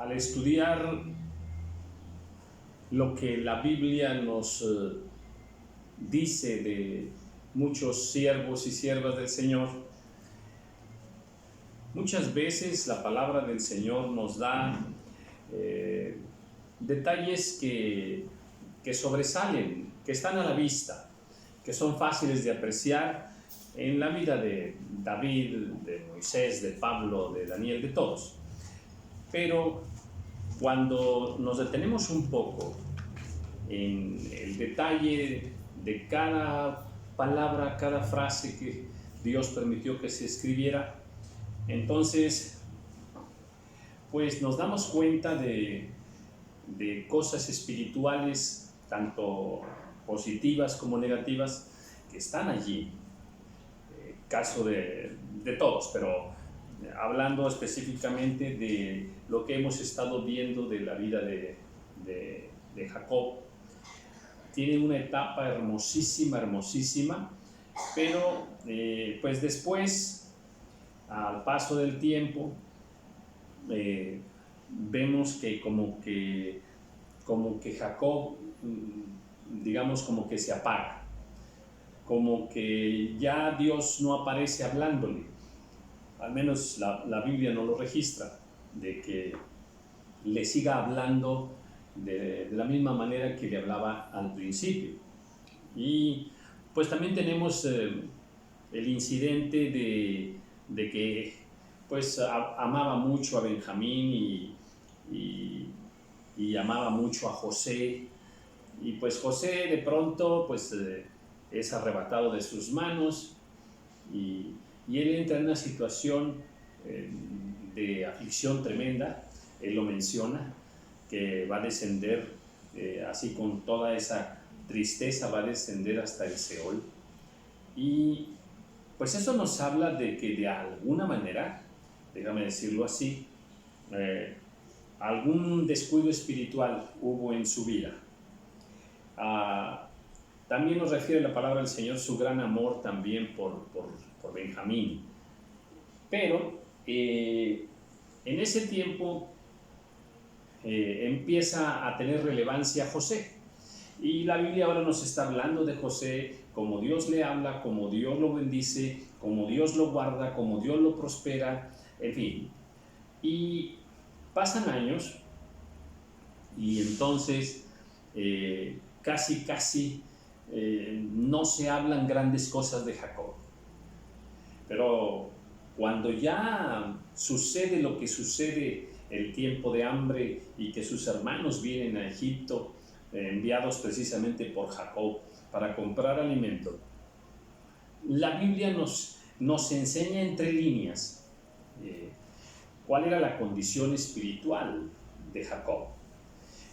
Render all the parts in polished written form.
al estudiar lo que la Biblia nos dice de muchos siervos y siervas del Señor, muchas veces la palabra del Señor nos da detalles que sobresalen, que están a la vista, que son fáciles de apreciar en la vida de David, de Moisés, de Pablo, de Daniel, de todos. Pero cuando nos detenemos un poco en el detalle de cada palabra, cada frase que Dios permitió que se escribiera, entonces pues nos damos cuenta de cosas espirituales, tanto positivas como negativas, que están allí. Caso de todos, pero hablando específicamente de lo que hemos estado viendo de la vida de Jacob, tiene una etapa hermosísima, pero pues después, al paso del tiempo, vemos que como que Jacob, digamos, como que se apaga, como que ya Dios no aparece hablándole. Al menos la Biblia no lo registra, de que le siga hablando de la misma manera que le hablaba al principio. Y pues también tenemos el incidente de que pues amaba mucho a Benjamín y amaba mucho a José, y pues José de pronto pues es arrebatado de sus manos y él entra en una situación de aflicción tremenda. Él lo menciona, que va a descender, así con toda esa tristeza, va a descender hasta el Seol. Y pues eso nos habla de que de alguna manera, déjame decirlo así, algún descuido espiritual hubo en su vida. También nos refiere la palabra del Señor su gran amor también por Benjamín. Pero en ese tiempo empieza a tener relevancia José. Y la Biblia ahora nos está hablando de José, como Dios le habla, como Dios lo bendice, como Dios lo guarda, como Dios lo prospera, en fin. Y pasan años y entonces casi no se hablan grandes cosas de Jacob. Pero cuando ya sucede lo que sucede, el tiempo de hambre, y que sus hermanos vienen a Egipto, enviados precisamente por Jacob para comprar alimento, la Biblia nos enseña entre líneas cuál era la condición espiritual de Jacob,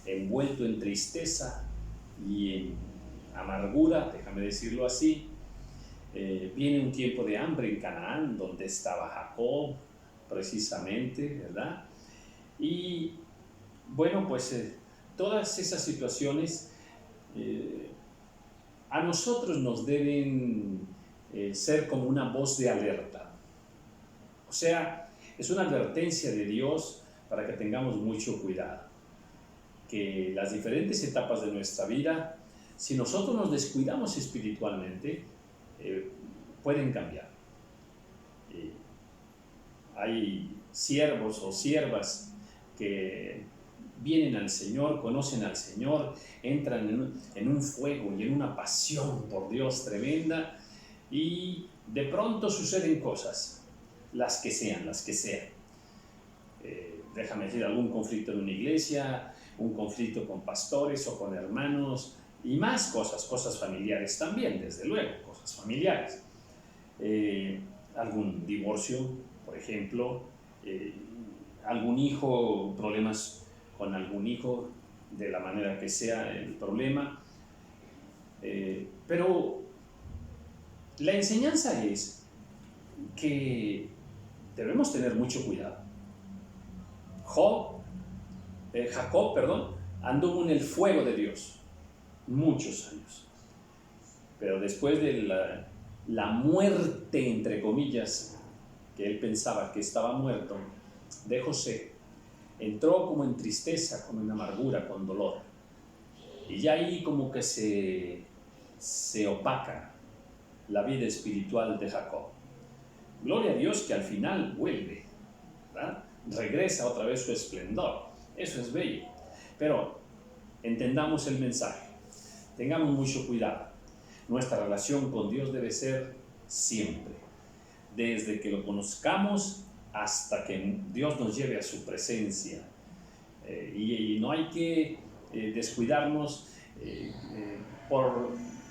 envuelto en tristeza y en amargura, déjame decirlo así. Viene un tiempo de hambre en Canaán, donde estaba Jacob precisamente, ¿verdad? Y bueno, pues todas esas situaciones a nosotros nos deben ser como una voz de alerta. O sea, es una advertencia de Dios para que tengamos mucho cuidado. Que las diferentes etapas de nuestra vida, si nosotros nos descuidamos espiritualmente, pueden cambiar. Hay siervos o siervas que vienen al Señor, conocen al Señor, entran en un fuego y en una pasión por Dios tremenda, y de pronto suceden cosas, las que sean. Déjame decir, algún conflicto en una iglesia, un conflicto con pastores o con hermanos, y más cosas familiares también, desde luego, cosas familiares. Algún divorcio, por ejemplo, algún hijo, problemas con algún hijo, de la manera que sea el problema. Pero la enseñanza es que debemos tener mucho cuidado. Jacob, anduvo en el fuego de Dios muchos años, pero después de la muerte, entre comillas, que él pensaba que estaba muerto, de José, entró como en tristeza, como en amargura, con dolor. Y ya ahí como que se opaca la vida espiritual de Jacob. Gloria a Dios que al final vuelve, ¿verdad? Regresa otra vez su esplendor. Eso es bello. Pero entendamos el mensaje. Tengamos mucho cuidado. Nuestra relación con Dios debe ser siempre. Desde que lo conozcamos hasta que Dios nos lleve a su presencia. Y no hay que descuidarnos.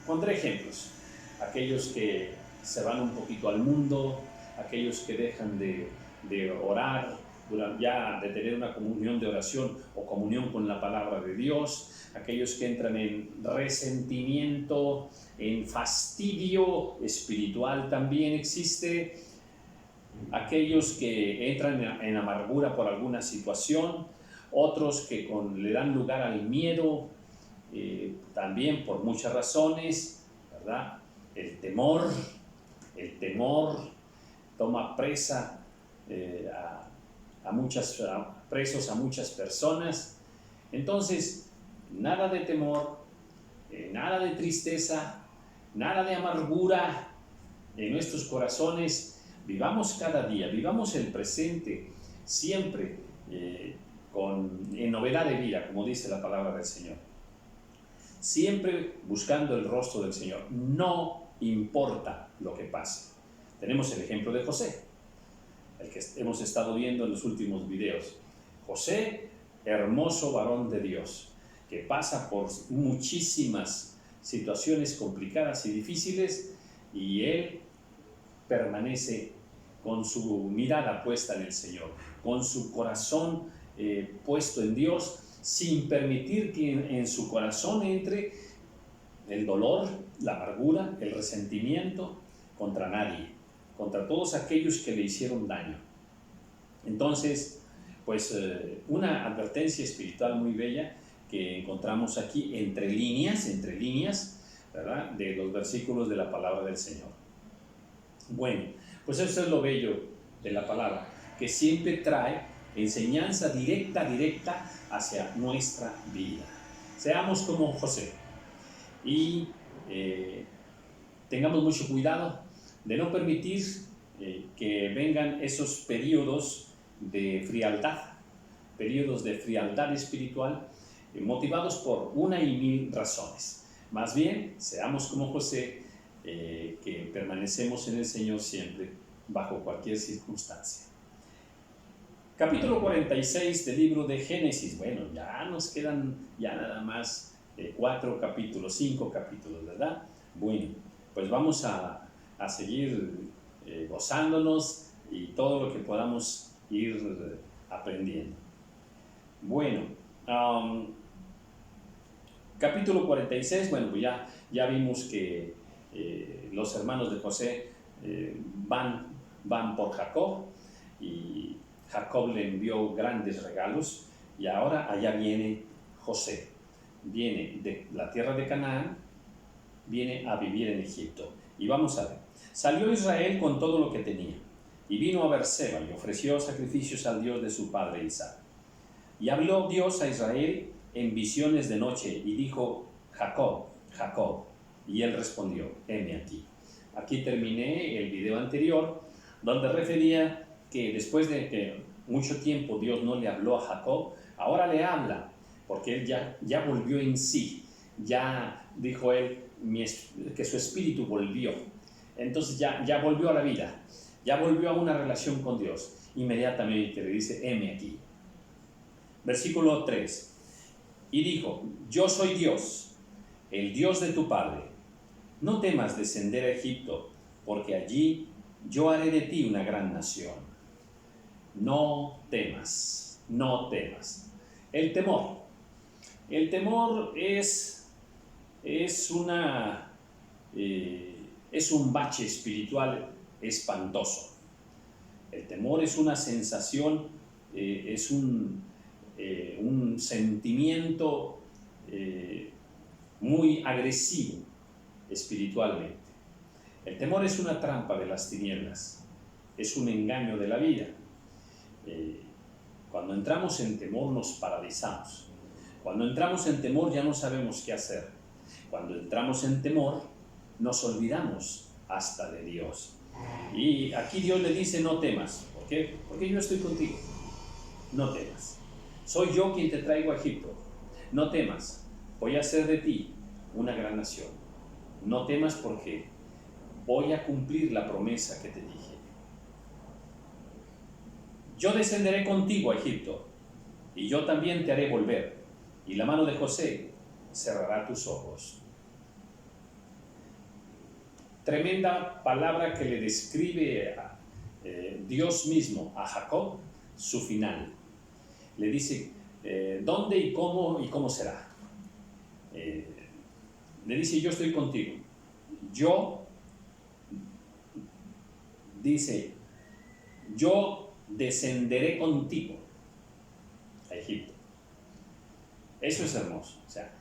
Pondré ejemplos. Aquellos que se van un poquito al mundo, aquellos que dejan de orar, ya de tener una comunión de oración o comunión con la palabra de Dios, aquellos que entran en resentimiento, en fastidio espiritual también existe, aquellos que entran en amargura por alguna situación, otros que le dan lugar al miedo, también por muchas razones, ¿verdad? El temor toma presa presos a muchas personas. Entonces, nada de temor, nada de tristeza, nada de amargura en nuestros corazones. Vivamos cada día, vivamos el presente, siempre en novedad de vida, como dice la palabra del Señor. Siempre buscando el rostro del Señor. No importa lo que pase. Tenemos el ejemplo de José, el que hemos estado viendo en los últimos videos. José, hermoso varón de Dios, que pasa por muchísimas situaciones complicadas y difíciles, y él permanece con su mirada puesta en el Señor, con su corazón puesto en Dios, sin permitir que en su corazón entre el dolor, la amargura, el resentimiento contra nadie, contra todos aquellos que le hicieron daño. Entonces, pues una advertencia espiritual muy bella que encontramos aquí entre líneas, ¿verdad?, de los versículos de la palabra del Señor. Bueno, pues eso es lo bello de la palabra, que siempre trae enseñanza directa hacia nuestra vida. Seamos como José y tengamos mucho cuidado de no permitir que vengan esos periodos de frialdad espiritual motivados por una y mil razones. Más bien, seamos como José, que permanecemos en el Señor siempre, bajo cualquier circunstancia. Capítulo 46 del libro de Génesis. Bueno, ya nos quedan nada más 5 capítulos, ¿verdad? Bueno, pues vamos a seguir gozándonos y todo lo que podamos ir aprendiendo. Bueno, capítulo 46, bueno, pues ya vimos que los hermanos de José van por Jacob, y Jacob le envió grandes regalos, y ahora allá viene José. Viene de la tierra de Canaán, viene a vivir en Egipto. Y vamos a ver. Salió Israel con todo lo que tenía, y vino a Berseba y ofreció sacrificios al Dios de su padre Isaac. Y habló Dios a Israel en visiones de noche, y dijo: Jacob, Jacob. Y él respondió: heme aquí. Aquí terminé el video anterior, donde refería que después de que mucho tiempo Dios no le habló a Jacob, ahora le habla, porque él ya volvió en sí. Ya dijo él que su espíritu volvió. Entonces ya volvió a la vida, ya volvió a una relación con Dios. Inmediatamente le dice: heme aquí. Versículo 3. Y dijo: yo soy Dios, el Dios de tu padre. No temas descender a Egipto, porque allí yo haré de ti una gran nación. No temas, no temas. El temor es un bache espiritual espantoso. El temor es una sensación, es un sentimiento muy agresivo espiritualmente. El temor es una trampa de las tinieblas, es un engaño de la vida. Cuando entramos en temor nos paralizamos. Cuando entramos en temor ya no sabemos qué hacer. Cuando entramos en temor nos olvidamos hasta de Dios. Y aquí Dios le dice: no temas. ¿Por qué? Porque yo estoy contigo. No temas. Soy yo quien te traigo a Egipto. No temas. Voy a hacer de ti una gran nación. No temas porque voy a cumplir la promesa que te dije. Yo descenderé contigo a Egipto, y yo también te haré volver, y la mano de José cerrará tus ojos. Tremenda palabra que le describe a Dios mismo a Jacob, su final. Le dice dónde y cómo será. Le dice: yo estoy contigo. Yo descenderé contigo a Egipto. Eso es hermoso. O sea,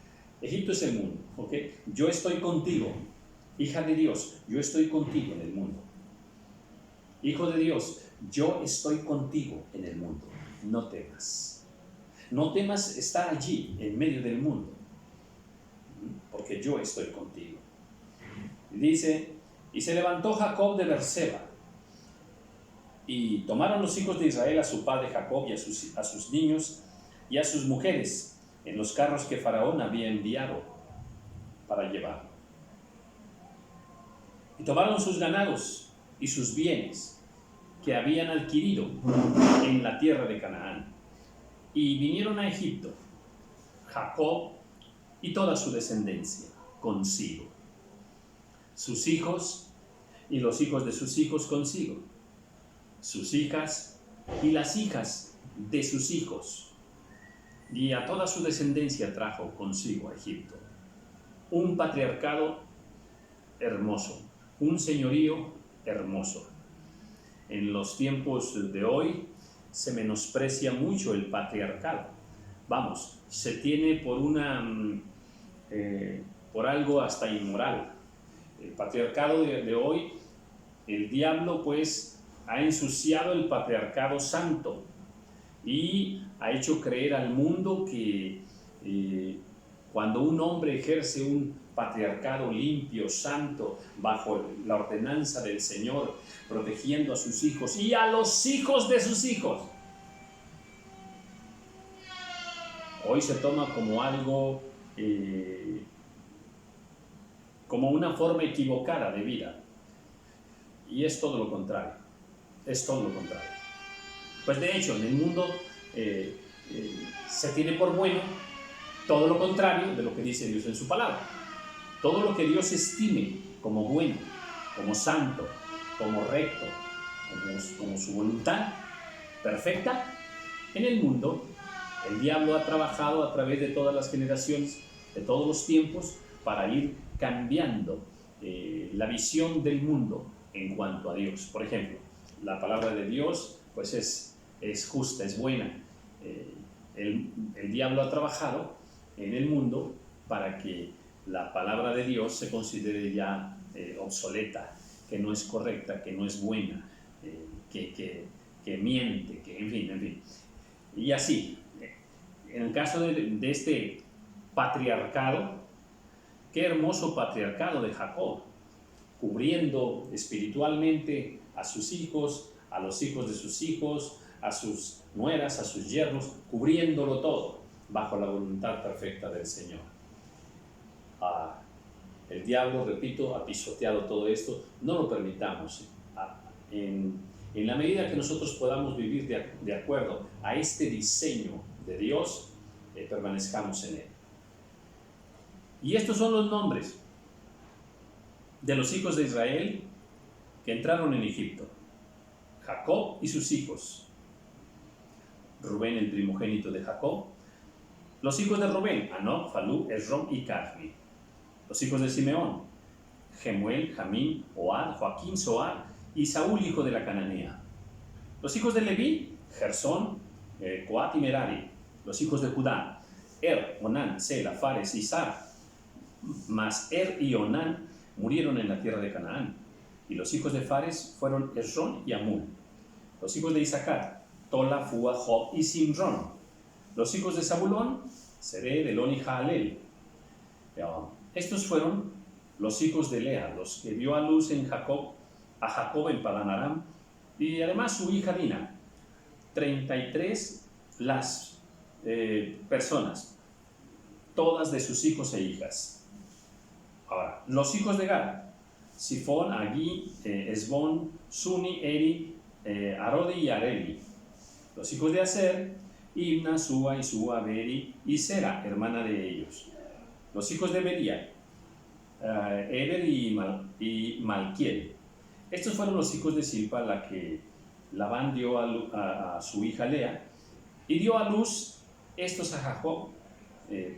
Egipto es el mundo, ¿ok? Yo estoy contigo, hija de Dios, yo estoy contigo en el mundo. Hijo de Dios, yo estoy contigo en el mundo. No temas. No temas estar allí, en medio del mundo, porque yo estoy contigo. Y dice: y se levantó Jacob de Berseba, y tomaron los hijos de Israel a su padre Jacob y a sus niños y a sus mujeres en los carros que Faraón había enviado para llevar. Y tomaron sus ganados y sus bienes que habían adquirido en la tierra de Canaán, y vinieron a Egipto, Jacob y toda su descendencia consigo, sus hijos y los hijos de sus hijos consigo, sus hijas y las hijas de sus hijos, y a toda su descendencia trajo consigo a Egipto. Un patriarcado hermoso, un señorío hermoso. En los tiempos de hoy se menosprecia mucho el patriarcado. Vamos, se tiene por algo hasta inmoral. El patriarcado de hoy, el diablo pues ha ensuciado el patriarcado santo y ha hecho creer al mundo que cuando un hombre ejerce un patriarcado limpio, santo, bajo la ordenanza del Señor, protegiendo a sus hijos y a los hijos de sus hijos, hoy se toma como algo, como una forma equivocada de vida. Y es todo lo contrario. Es todo lo contrario. Pues de hecho, en el mundo se tiene por bueno todo lo contrario de lo que dice Dios en su palabra. Todo lo que Dios estime como bueno, como santo, como recto, como su voluntad perfecta, en el mundo el diablo ha trabajado a través de todas las generaciones, de todos los tiempos, para ir cambiando la visión del mundo en cuanto a Dios. Por ejemplo, la palabra de Dios pues es justa, es buena. El diablo ha trabajado en el mundo para que la palabra de Dios se considere ya obsoleta, que no es correcta, que no es buena, que miente, que en fin. Y así, en el caso de este patriarcado, qué hermoso patriarcado de Jacob, cubriendo espiritualmente a sus hijos, a los hijos de sus hijos, a sus nueras, a sus yernos, cubriéndolo todo bajo la voluntad perfecta del Señor. El diablo, repito, ha pisoteado todo esto. No lo permitamos. En la medida que nosotros podamos vivir de acuerdo a este diseño de Dios, permanezcamos en él. Y estos son los nombres de los hijos de Israel que entraron en Egipto: Jacob y sus hijos. Rubén, el primogénito de Jacob. Los hijos de Rubén: Hanoc, Falú, Esrom y Carmi. Los hijos de Simeón: Gemuel, Jamín, Ohad, Joaquín, Zoar y Saúl, hijo de la Cananea. Los hijos de Leví: Gersón, Coat y Merari. Los hijos de Judá: Onán, Sela, Fares y Zar. Mas y Onán murieron en la tierra de Canaán. Y los hijos de Fares fueron Esrón y Amul. Los hijos de Isaacar: Tola, Fua, Job y Simrón. Los hijos de Zabulón, Sered, Elón y Jaalel. Estos fueron los hijos de Lea, los que dio a luz a Jacob en Padán Aram, y además su hija Dina. 33 las personas, todas de sus hijos e hijas. Ahora, los hijos de Gad, Sifón, Agui, Esbón, Suni, Eri, Arodi y Areli. Los hijos de Aser, Imna, Sua, Isua, Beri y Sera, hermana de ellos. Los hijos de Bería, Eber y Malquiel. Estos fueron los hijos de Silpa, la que Labán dio a su hija Lea, y dio a luz estos a Jacob,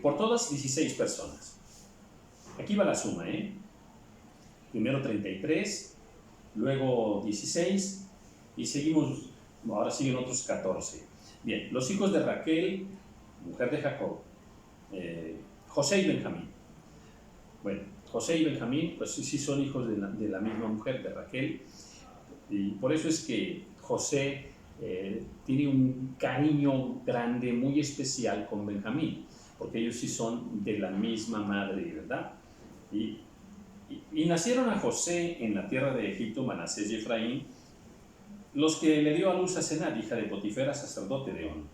por todas 16 personas. Aquí va la suma, Primero 33, luego 16, y seguimos, ahora siguen otros 14. Bien, los hijos de Raquel, mujer de Jacob, José y Benjamín. Bueno, José y Benjamín, pues sí son hijos de la misma mujer, de Raquel, y por eso es que José tiene un cariño grande, muy especial con Benjamín, porque ellos sí son de la misma madre, ¿verdad? Y nacieron a José en la tierra de Egipto, Manasés y Efraín, los que le dio a luz a Senat, hija de Potifera, sacerdote de On.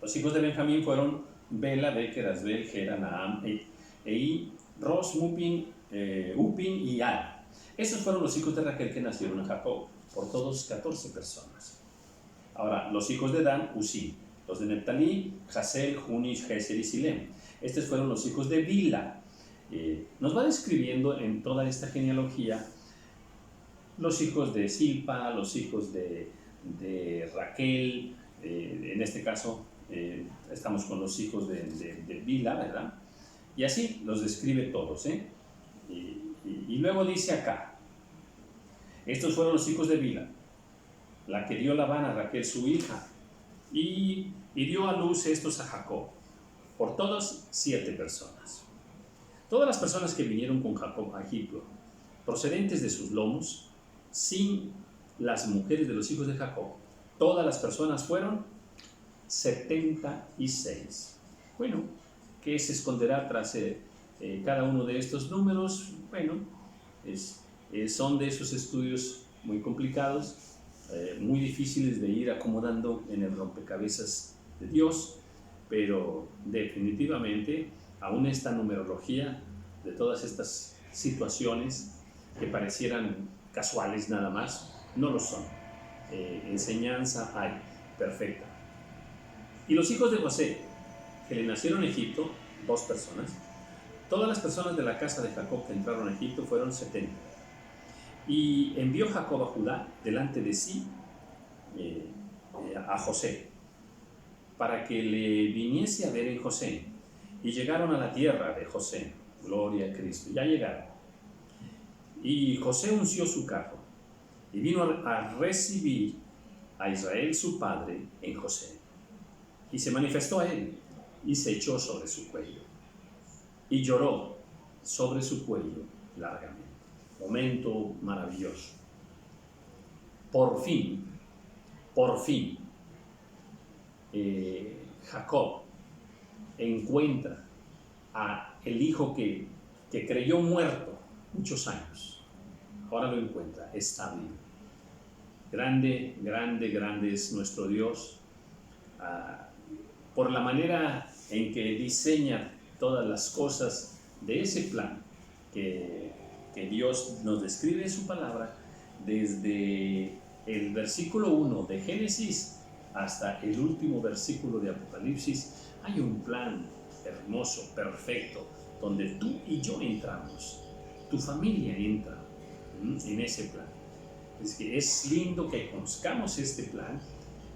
Los hijos de Benjamín fueron Bela, Beker, Asbel, Gera, Naam, Ei, Ros, Upin y Al. Estos fueron los hijos de Raquel que nacieron a Jacob, por todos 14 personas. Ahora, los hijos de Dan, Uzi. Los de Neptalí, Jasel, Juni, Geser y Silem. Estos fueron los hijos de Bila. Nos va describiendo en toda esta genealogía los hijos de Silpa, los hijos de Raquel, en este caso estamos con los hijos de Bila, ¿verdad? Y así los describe todos, y luego dice acá, estos fueron los hijos de Bila, la que dio Labán a Raquel su hija, y dio a luz estos a Jacob, por todas 7 personas. Todas las personas que vinieron con Jacob a Egipto, procedentes de sus lomos, sin las mujeres de los hijos de Jacob, todas las personas fueron 76. Bueno, ¿qué se esconderá tras cada uno de estos números? Bueno, son de esos estudios muy complicados, muy difíciles de ir acomodando en el rompecabezas de Dios, pero definitivamente aún esta numerología de todas estas situaciones que parecieran casuales nada más, no lo son. Enseñanza hay, perfecta. Y los hijos de José, que le nacieron en Egipto, 2 personas, todas las personas de la casa de Jacob que entraron a Egipto fueron 70. Y envió Jacob a Judá delante de sí a José, para que le viniese a ver en José. Y llegaron a la tierra de José, gloria a Cristo, ya llegaron. Y José unció su carro y vino a recibir a Israel su padre en José. Y se manifestó a él y se echó sobre su cuello. Y lloró sobre su cuello largamente. Momento maravilloso. Por fin, Jacob encuentra a el hijo que creyó muerto muchos años. Ahora lo encuentra, está vivo. Grande, grande, grande es nuestro Dios, por la manera en que diseña todas las cosas de ese plan que Dios nos describe en su palabra, desde el versículo 1 de Génesis hasta el último versículo de Apocalipsis. Hay un plan hermoso, perfecto, donde tú y yo entramos, tu familia entra en ese plan. Es que es lindo que conozcamos este plan.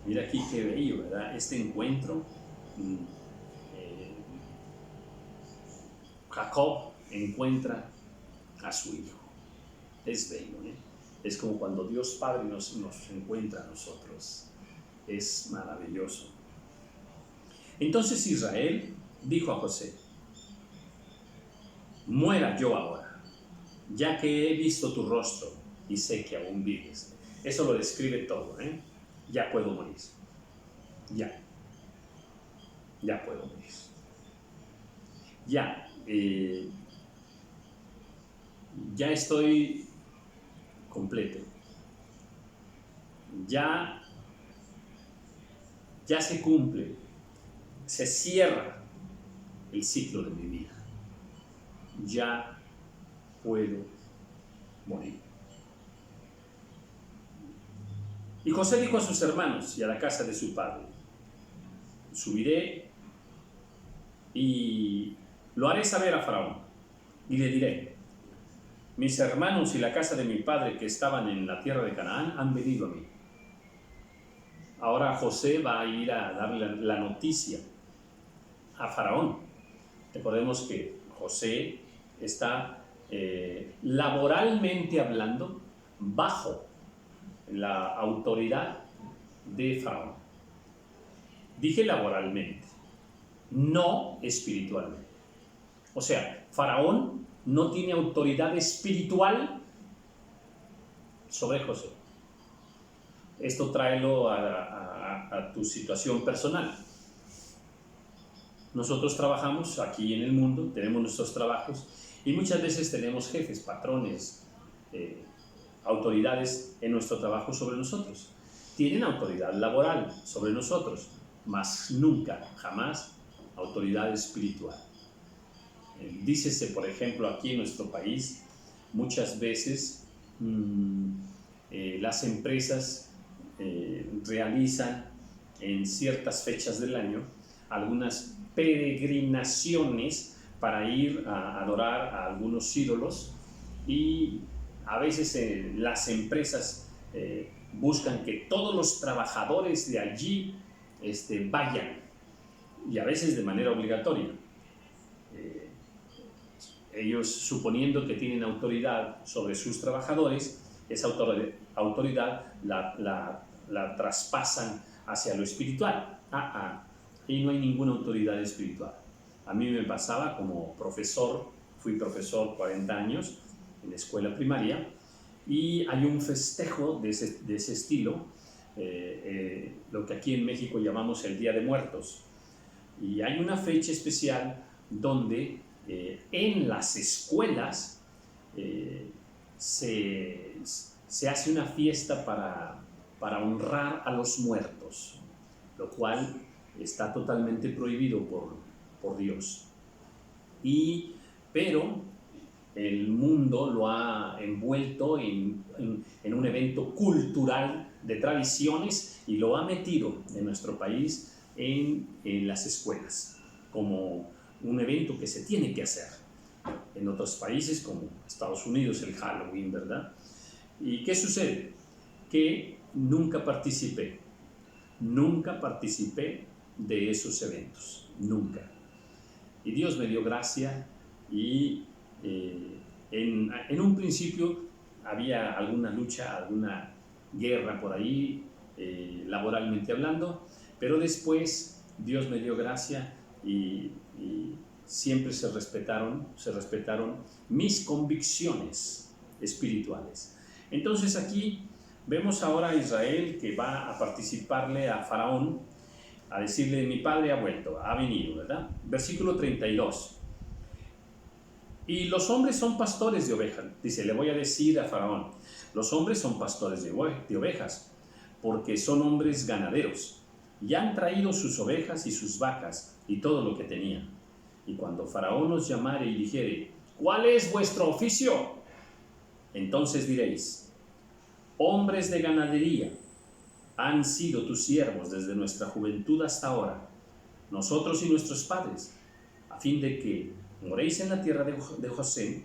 Mira aquí qué bello, ¿verdad? Este encuentro. Jacob encuentra a su hijo. Es bello, Es como cuando Dios Padre nos encuentra a nosotros. Es maravilloso. Entonces Israel dijo a José: muera yo ahora, ya que he visto tu rostro y sé que aún vives. Eso lo describe todo, ya puedo morir. Ya puedo morir. Ya estoy completo. Ya se cumple, se cierra el ciclo de mi vida. Ya puedo morir. Y José dijo a sus hermanos y a la casa de su padre: subiré y lo haré saber a Faraón, y le diré: mis hermanos y la casa de mi padre que estaban en la tierra de Canaán han venido a mí. Ahora José va a ir a darle la noticia a Faraón. Recordemos que José está laboralmente hablando bajo la autoridad de Faraón. Dije laboralmente, no espiritualmente. O sea, Faraón no tiene autoridad espiritual sobre José. Esto tráelo a tu situación personal. Nosotros trabajamos aquí en el mundo, tenemos nuestros trabajos y muchas veces tenemos jefes, patrones, autoridades en nuestro trabajo sobre nosotros. Tienen autoridad laboral sobre nosotros, mas nunca, jamás, autoridad espiritual. Dícese, por ejemplo, aquí en nuestro país, muchas veces las empresas realizan en ciertas fechas del año algunas peregrinaciones para ir a adorar a algunos ídolos, y a veces las empresas buscan que todos los trabajadores de allí vayan, y a veces de manera obligatoria. Ellos, suponiendo que tienen autoridad sobre sus trabajadores, esa autoridad la traspasan hacia lo espiritual. Y no hay ninguna autoridad espiritual. A mí me pasaba como profesor, fui profesor 40 años en la escuela primaria, y hay un festejo de ese estilo, lo que aquí en México llamamos el Día de Muertos. Y hay una fecha especial donde en las escuelas se hace una fiesta para honrar a los muertos, lo cual está totalmente prohibido por Dios. Pero el mundo lo ha envuelto en un evento cultural de tradiciones y lo ha metido en nuestro país en las escuelas como un evento que se tiene que hacer. En otros países como Estados Unidos, el Halloween, ¿verdad? ¿Y qué sucede? Que nunca participé de esos eventos, nunca. Y Dios me dio gracia, y en un principio había alguna lucha, alguna guerra por ahí, laboralmente hablando, pero después Dios me dio gracia y siempre se respetaron mis convicciones espirituales. Entonces aquí vemos ahora a Israel que va a participarle a Faraón, a decirle: mi padre ha vuelto, ha venido, ¿verdad? Versículo 32. Y los hombres son pastores de ovejas. Dice: le voy a decir a Faraón, los hombres son pastores de ovejas, porque son hombres ganaderos, y han traído sus ovejas y sus vacas y todo lo que tenían. Y cuando Faraón os llamare y dijere: ¿cuál es vuestro oficio? Entonces diréis: hombres de ganadería han sido tus siervos desde nuestra juventud hasta ahora, nosotros y nuestros padres, a fin de que moréis en la tierra de José,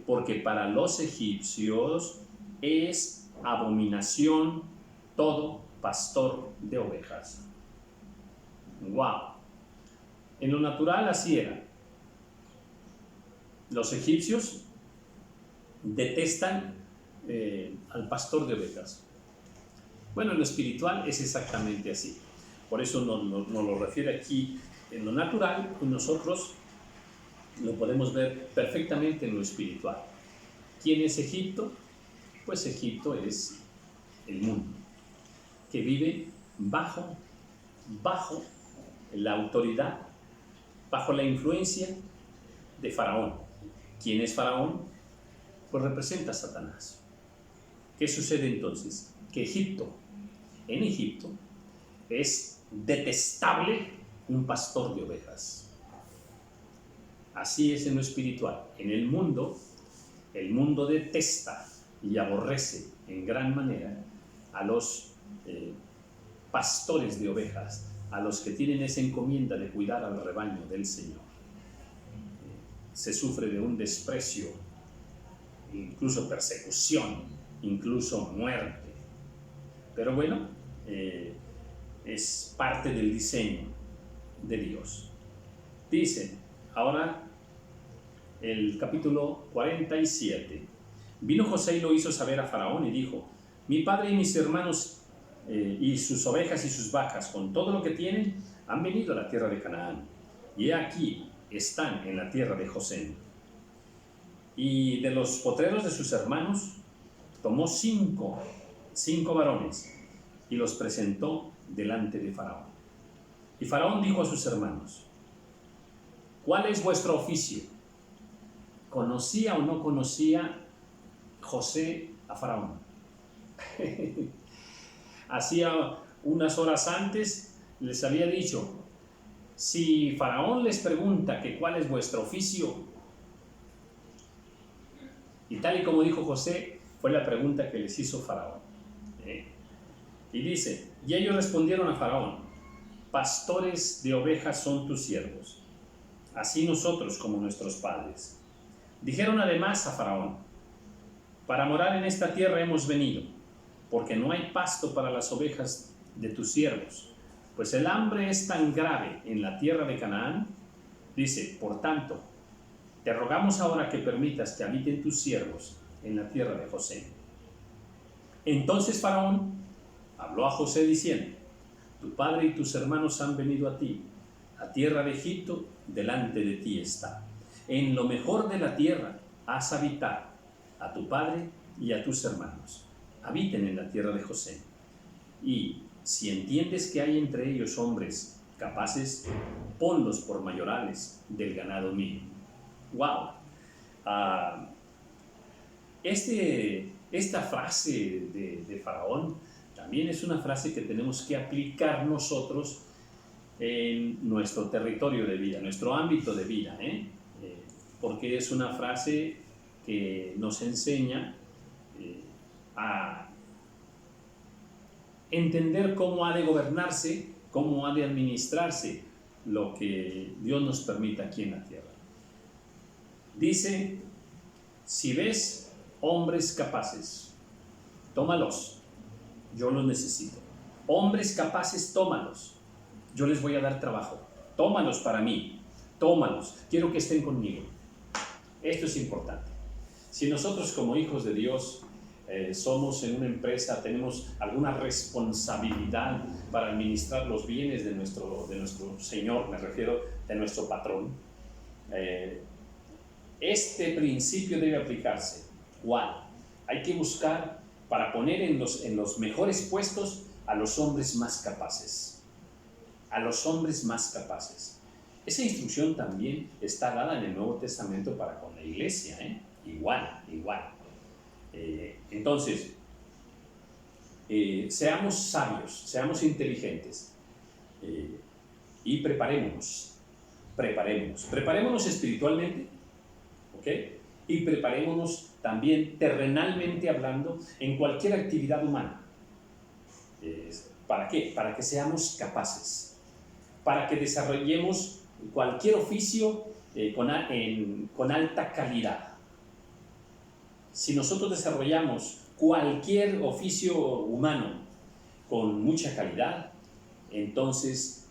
porque para los egipcios es abominación todo pastor de ovejas. ¡Wow! En lo natural así era. Los egipcios detestan al pastor de ovejas. Bueno, en lo espiritual es exactamente así. Por eso nos lo refiere aquí en lo natural, y nosotros lo podemos ver perfectamente en lo espiritual. ¿Quién es Egipto? Pues Egipto es el mundo. que vive bajo la autoridad, bajo la influencia de Faraón. ¿Quién es Faraón? Pues representa a Satanás. ¿Qué sucede entonces? Que en Egipto, es detestable un pastor de ovejas. Así es en lo espiritual. En el mundo detesta y aborrece en gran manera a los pastores de ovejas, a los que tienen esa encomienda de cuidar al rebaño del Señor. Se sufre de un desprecio, incluso persecución, incluso muerte. Pero bueno, es parte del diseño de Dios. Dice ahora el capítulo 47. Vino José y lo hizo saber a Faraón y dijo: mi padre y mis hermanos y sus ovejas y sus vacas, con todo lo que tienen, han venido a la tierra de Canaán, y he aquí están en la tierra de José. Y de los potreros de sus hermanos tomó cinco varones y los presentó delante de Faraón. Y Faraón dijo a sus hermanos: ¿cuál es vuestro oficio? ¿Conocía o no conocía José a Faraón? Hacía unas horas antes les había dicho: si Faraón les pregunta que cuál es vuestro oficio, y tal y como dijo José, fue la pregunta que les hizo Faraón. Y dice: y ellos respondieron a Faraón: pastores de ovejas son tus siervos, así nosotros como nuestros padres. Dijeron además a Faraón: para morar en esta tierra hemos venido, porque no hay pasto para las ovejas de tus siervos, pues el hambre es tan grave en la tierra de Canaán. Dice: por tanto, te rogamos ahora que permitas que habiten tus siervos en la tierra de José. Entonces Faraón habló a José diciendo: tu padre y tus hermanos han venido a ti, a tierra de Egipto, delante de ti está. En lo mejor de la tierra haz habitar a tu padre y a tus hermanos. Habiten en la tierra de José. Y si entiendes que hay entre ellos hombres capaces, ponlos por mayorales del ganado mío. ¡Wow! Esta frase de Faraón también es una frase que tenemos que aplicar nosotros en nuestro territorio de vida, nuestro ámbito de vida, porque es una frase que nos enseña a entender cómo ha de gobernarse, cómo ha de administrarse lo que Dios nos permita aquí en la tierra. Dice: si ves hombres capaces, tómalos, yo los necesito. Hombres capaces, tómalos, yo les voy a dar trabajo. Tómalos para mí, tómalos, quiero que estén conmigo. Esto es importante. Si nosotros como hijos de Dios somos en una empresa, tenemos alguna responsabilidad para administrar los bienes de nuestro Señor, me refiero de nuestro patrón, este principio debe aplicarse. ¿Cuál? Hay que buscar para poner en los mejores puestos a los hombres más capaces. A los hombres más capaces. Esa instrucción también está dada en el Nuevo Testamento para con la iglesia, igual. Entonces, seamos sabios, seamos inteligentes y preparémonos espiritualmente, ¿ok? Y preparémonos también terrenalmente hablando en cualquier actividad humana. ¿Para qué? Para que seamos capaces, para que desarrollemos cualquier oficio con alta calidad. Si nosotros desarrollamos cualquier oficio humano con mucha calidad, entonces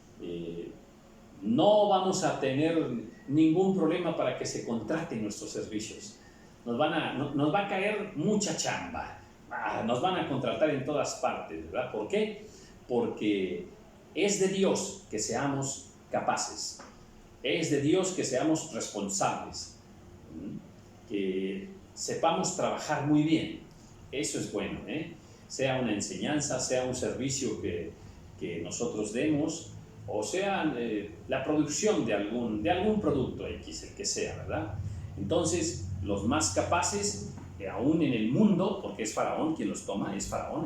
no vamos a tener ningún problema para que se contraten nuestros servicios. Nos va a caer mucha chamba, nos van a contratar en todas partes, ¿verdad? ¿Por qué? Porque es de Dios que seamos capaces, es de Dios que seamos responsables, que sepamos trabajar muy bien. Eso es bueno, sea una enseñanza, sea un servicio que nosotros demos, o sea la producción de algún producto X, el que sea, ¿verdad? Entonces, los más capaces, aún en el mundo, porque es Faraón quien los toma, es Faraón,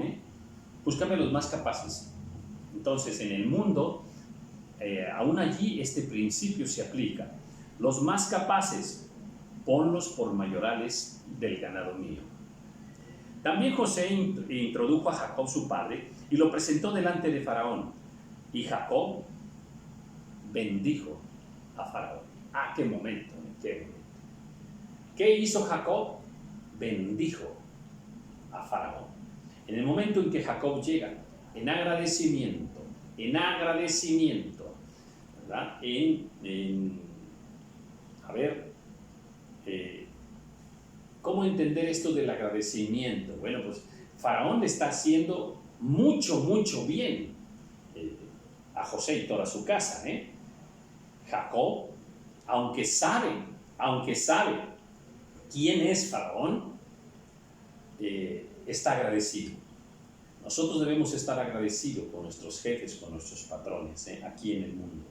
búscame los más capaces. Entonces, en el mundo, aún allí este principio se aplica. Los más capaces, ponlos por mayorales del ganado mío. También José introdujo a Jacob su padre y lo presentó delante de Faraón. Y Jacob bendijo a Faraón. ¡Ah, qué momento! ¡Qué momento! ¿Qué hizo Jacob? Bendijo a Faraón. En el momento en que Jacob llega, en agradecimiento, ¿verdad? A ver, ¿cómo entender esto del agradecimiento? Bueno, pues Faraón le está haciendo mucho bien a José y toda su casa. Jacob, aunque sabe quién es Faraón, está agradecido. Nosotros debemos estar agradecidos con nuestros jefes, con nuestros patrones, aquí en el mundo.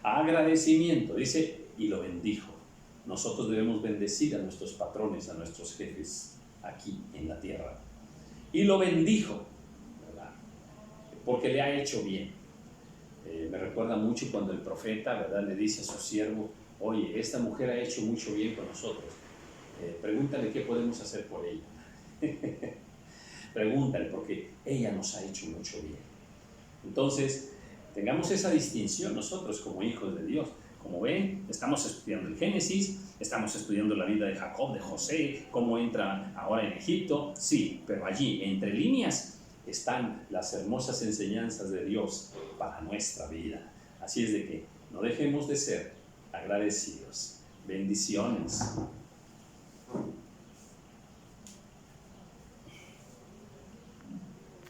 Agradecimiento, dice, y lo bendijo. Nosotros debemos bendecir a nuestros patrones, a nuestros jefes aquí en la tierra. Y lo bendijo, ¿verdad? Porque le ha hecho bien. Me recuerda mucho cuando el profeta, ¿verdad?, le dice a su siervo: oye, esta mujer ha hecho mucho bien con nosotros. Pregúntale qué podemos hacer por ella. Pregúntale, porque ella nos ha hecho mucho bien. Entonces, tengamos esa distinción nosotros como hijos de Dios. Como ven, estamos estudiando el Génesis, estamos estudiando la vida de Jacob, de José, cómo entra ahora en Egipto. Sí, pero allí, entre líneas, están las hermosas enseñanzas de Dios para nuestra vida. Así es de que no dejemos de ser agradecidos. Bendiciones.